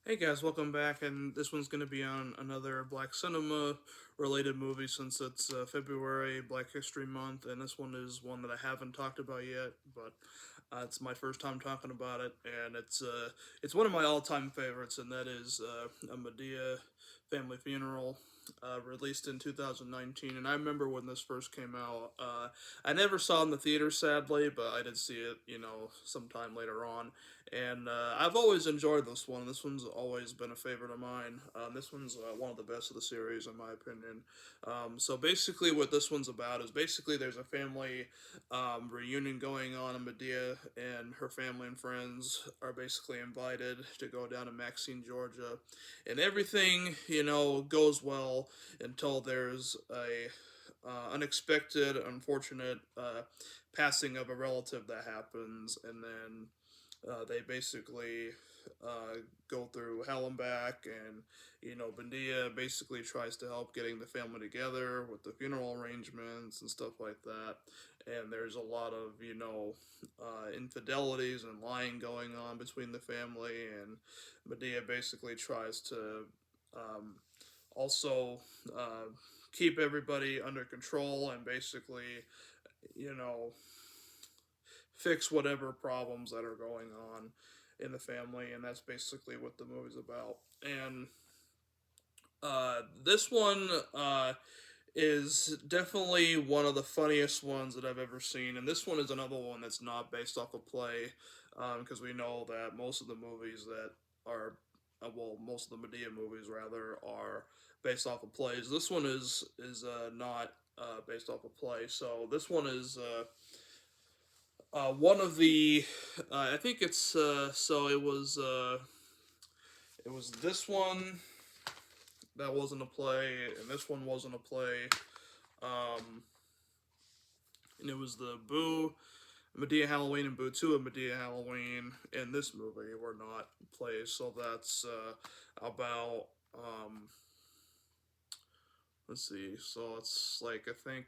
Hey guys, welcome back, and this one's going to be on another Black Cinema related movie since it's February, Black History Month, and this one is one that I haven't talked about yet, but it's my first time talking about it, and it's one of my all time favorites, and that is a Madea family funeral. Released in 2019, and I remember when this first came out. I never saw it in the theater, sadly, but I did see it, sometime later on, and I've always enjoyed this one. This one's always been a favorite of mine. This one's one of the best of the series, in my opinion. So basically, what this one's about is basically there's a family reunion going on, and Medea and her family and friends are basically invited to go down to Maxine, Georgia, and everything goes well until there's a unexpected, unfortunate passing of a relative that happens, and then they basically uh, go through hell and back, and Bendia basically tries to help getting the family together with the funeral arrangements and stuff like that. And there's a lot of infidelities and lying going on between the family, and Medea basically tries to um, also uh, keep everybody under control and basically you know fix whatever problems that are going on in the family, and that's basically what the movie's about. And this one is definitely one of the funniest ones that I've ever seen, and this one is another one that's not based off a play, because we know that most of the movies that are, most of the Medea movies rather are based off of plays. This one is not based off a play, so this one is one of the, I think it's so it was this one that wasn't a play, and this one wasn't a play, um, and it was the Boo Medea Halloween and Boo 2 of Medea Halloween in this movie were not plays, so that's about let's see, so it's like I think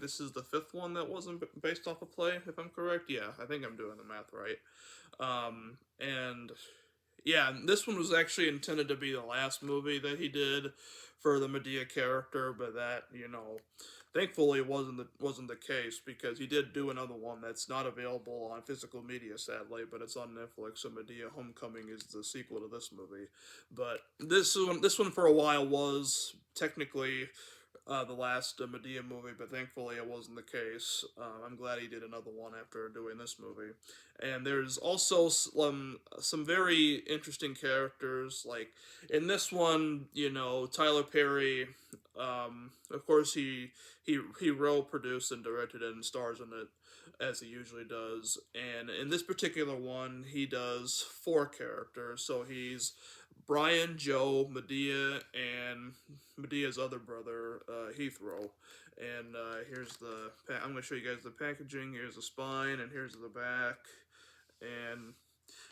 this is the fifth one that wasn't based off a play, if I'm correct. Yeah, I think I'm doing the math right. And yeah, this one was actually intended to be the last movie that he did for the Medea character, but that thankfully wasn't the case, because he did do another one that's not available on physical media, sadly, but it's on Netflix. So Medea Homecoming is the sequel to this movie, but this one for a while was technically the last Medea movie, but thankfully it wasn't the case. I'm glad he did another one after doing this movie. And there's also some very interesting characters. Like in this one, Tyler Perry. Of course, he wrote, produced, and directed it, and stars in it as he usually does. And in this particular one, he does four characters. So he's Brian, Joe, Medea, and Medea's other brother, Heathrow. And here's the. I'm going to show you guys the packaging. Here's the spine, and here's the back. And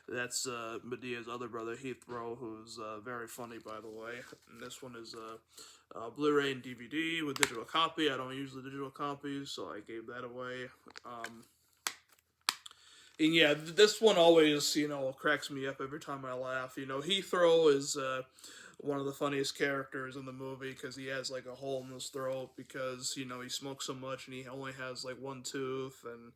that's Medea's other brother, Heathrow, who's very funny, by the way. And this one is Blu-ray and DVD with digital copy. I don't use the digital copies, so I gave that away. Um, and yeah, this one always, cracks me up every time I laugh. Heathrow is one of the funniest characters in the movie, because he has like a hole in his throat because he smokes so much, and he only has like one tooth, and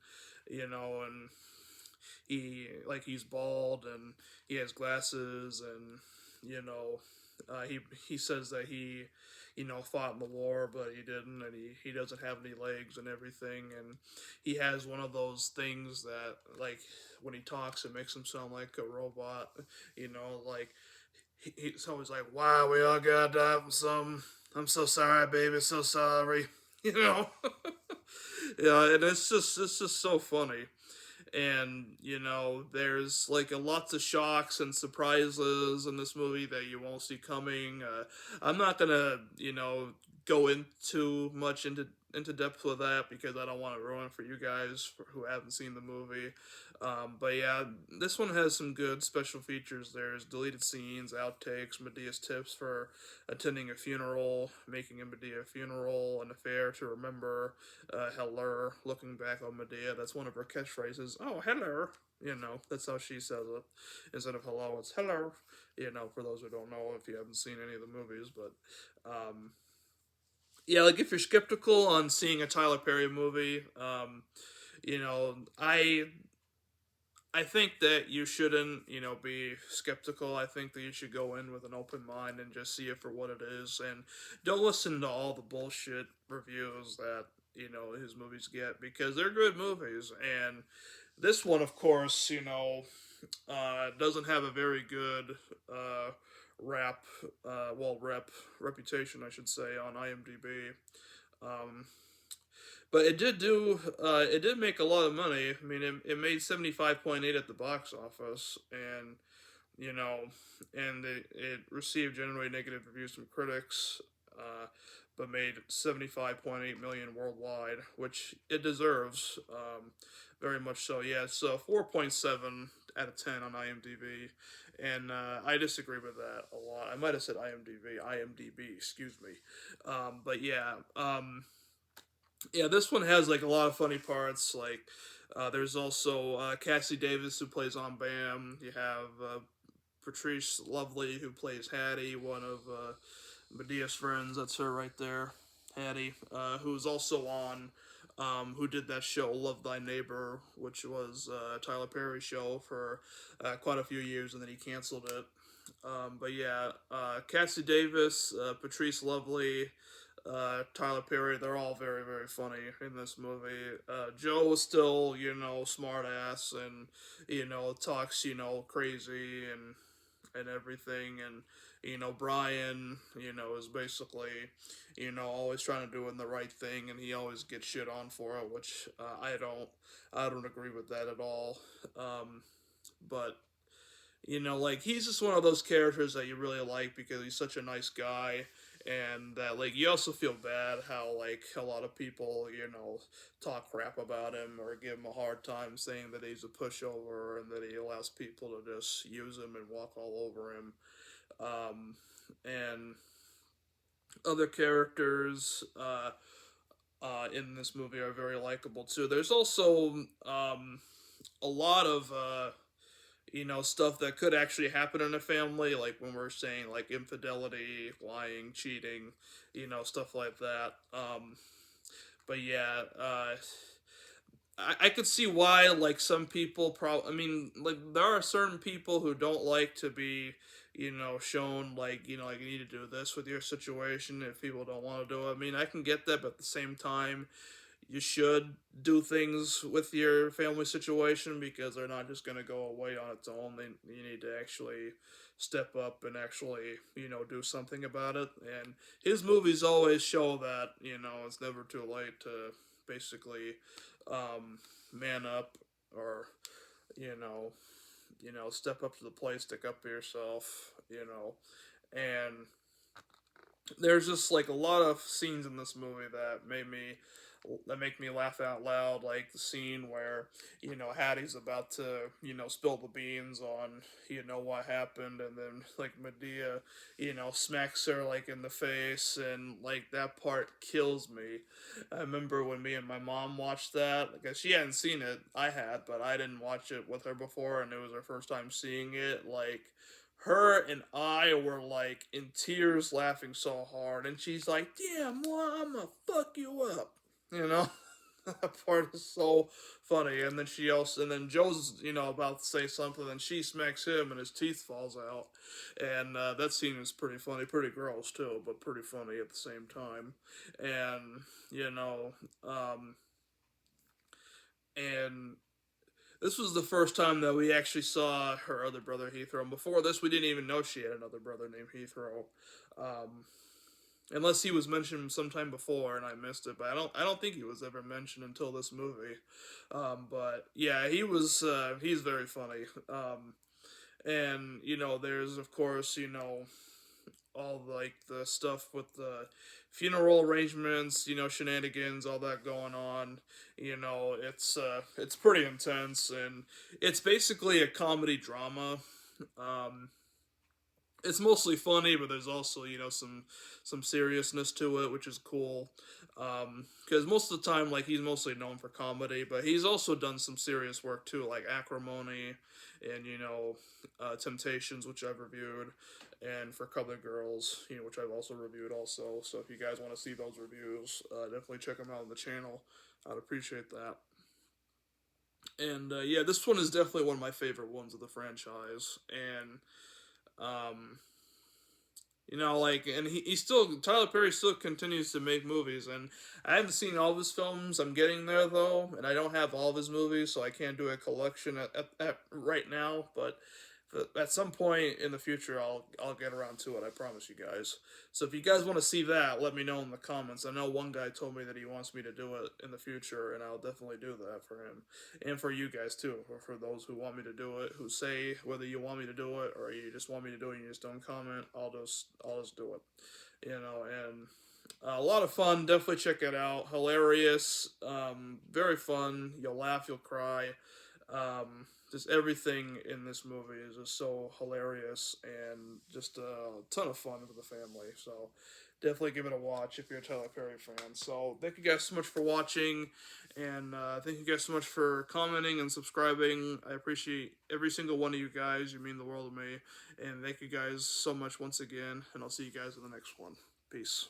and he's bald, and he has glasses, and you know he says that he fought in the war, but he didn't, and he doesn't have any legs and everything, and he has one of those things that, like, when he talks it makes him sound like a robot, like he's always like, wow, we all gotta die from something, I'm so sorry, baby, so sorry. you know yeah, and it's just so funny. And there's like lots of shocks and surprises in this movie that you won't see coming. I'm not gonna go into much into depth with that, because I don't want to ruin it for you guys who haven't seen the movie. But yeah, this one has some good special features. There's deleted scenes, outtakes, Medea's tips for attending a funeral, making a Medea funeral, an affair to remember, Heller, looking back on Medea. That's one of her catchphrases. Oh, Heller. That's how she says it. Instead of hello, it's hello. For those who don't know, if you haven't seen any of the movies, but yeah, like if you're skeptical on seeing a Tyler Perry movie, you know, I I think that you shouldn't, be skeptical. I think that you should go in with an open mind and just see it for what it is, and don't listen to all the bullshit reviews that his movies get, because they're good movies. And this one, of course, doesn't have a very good rap, reputation, I should say, on IMDb. Um, but it did make a lot of money. I mean, it made 75.8 at the box office, and you know, and it received generally negative reviews from critics, but made 75.8 million worldwide, which it deserves, very much so. Yeah, it's 4.7 out of 10 on IMDb, and I disagree with that a lot. I might have said IMDb, excuse me, but yeah, yeah, this one has like a lot of funny parts. Like, there's also Cassie Davis who plays on Bam. You have Patrice Lovely who plays Hattie, one of Medea's friends. That's her right there, Hattie, who's also on. Who did that show Love Thy Neighbor, which was a Tyler Perry show for quite a few years, and then he canceled it. But yeah, Cassie Davis, Patrice Lovely, Tyler Perry, they're all very, very funny in this movie. Joe is still, smart ass, and, talks, crazy and everything. And, Brian, is basically, always trying to do the right thing, and he always gets shit on for it, which I don't agree with that at all. But like he's just one of those characters that you really like because he's such a nice guy, and that like you also feel bad how like a lot of people talk crap about him or give him a hard time, saying that he's a pushover and that he allows people to just use him and walk all over him. And other characters in this movie are very likable too. There's also a lot of stuff that could actually happen in a family, like when we're saying like infidelity, lying, cheating, stuff like that. But yeah, I could see why like some people I mean, like there are certain people who don't like to be shown like like you need to do this with your situation if people don't want to do it. I mean, I can get that, but at the same time you should do things with your family situation because they're not just going to go away on its own. You need to actually step up and actually, do something about it. And his movies always show that, it's never too late to basically man up or, you know, step up to the plate, stick up for yourself, and there's just like a lot of scenes in this movie that make me laugh out loud, like the scene where Hattie's about to spill the beans on what happened, and then like Medea smacks her like in the face, and like that part kills me. I remember when me and my mom watched that, like she hadn't seen it, I had, but I didn't watch it with her before, and it was her first time seeing it. Like her and I were like in tears laughing so hard, and she's like, "Yeah, moi, I'm gonna fuck you up," you know. That part is so funny, and then Joe's about to say something, and she smacks him, and his teeth falls out, and that scene is pretty funny, pretty gross too, but pretty funny at the same time, and you know, um, and this was the first time that we actually saw her other brother Heathrow. And before this, we didn't even know she had another brother named Heathrow, um, unless he was mentioned sometime before and I missed it. But I don't think he was ever mentioned until this movie. But yeah, he's very funny. And there's of course all like the stuff with the funeral arrangements, shenanigans, all that going on. It's pretty intense, and it's basically a comedy drama. Um, it's mostly funny, but there's also some seriousness to it, which is cool. Because most of the time, like, he's mostly known for comedy, but he's also done some serious work too, like Acrimony and Temptations, which I've reviewed, and For Colored Girls, which I've also reviewed also. So if you guys want to see those reviews, definitely check them out on the channel. I'd appreciate that. And yeah, this one is definitely one of my favorite ones of the franchise, and um, like, and he still, Tyler Perry still continues to make movies, and I haven't seen all of his films. I'm getting there though, and I don't have all of his movies, so I can't do a collection at right now. But at some point in the future, I'll get around to it. I promise you guys. So if you guys want to see that, let me know in the comments. I know one guy told me that he wants me to do it in the future, and I'll definitely do that for him and for you guys too, or for those who want me to do it, who say whether you want me to do it or you just want me to do it and you just don't comment. I'll just do it, and a lot of fun. Definitely check it out. Hilarious, very fun. You'll laugh, you'll cry. Just everything in this movie is just so hilarious and just a ton of fun for the family. So definitely give it a watch if you're a Tyler Perry fan. So thank you guys so much for watching, and thank you guys so much for commenting and subscribing. I appreciate every single one of you guys. You mean the world to me. And thank you guys so much once again, and I'll see you guys in the next one. Peace.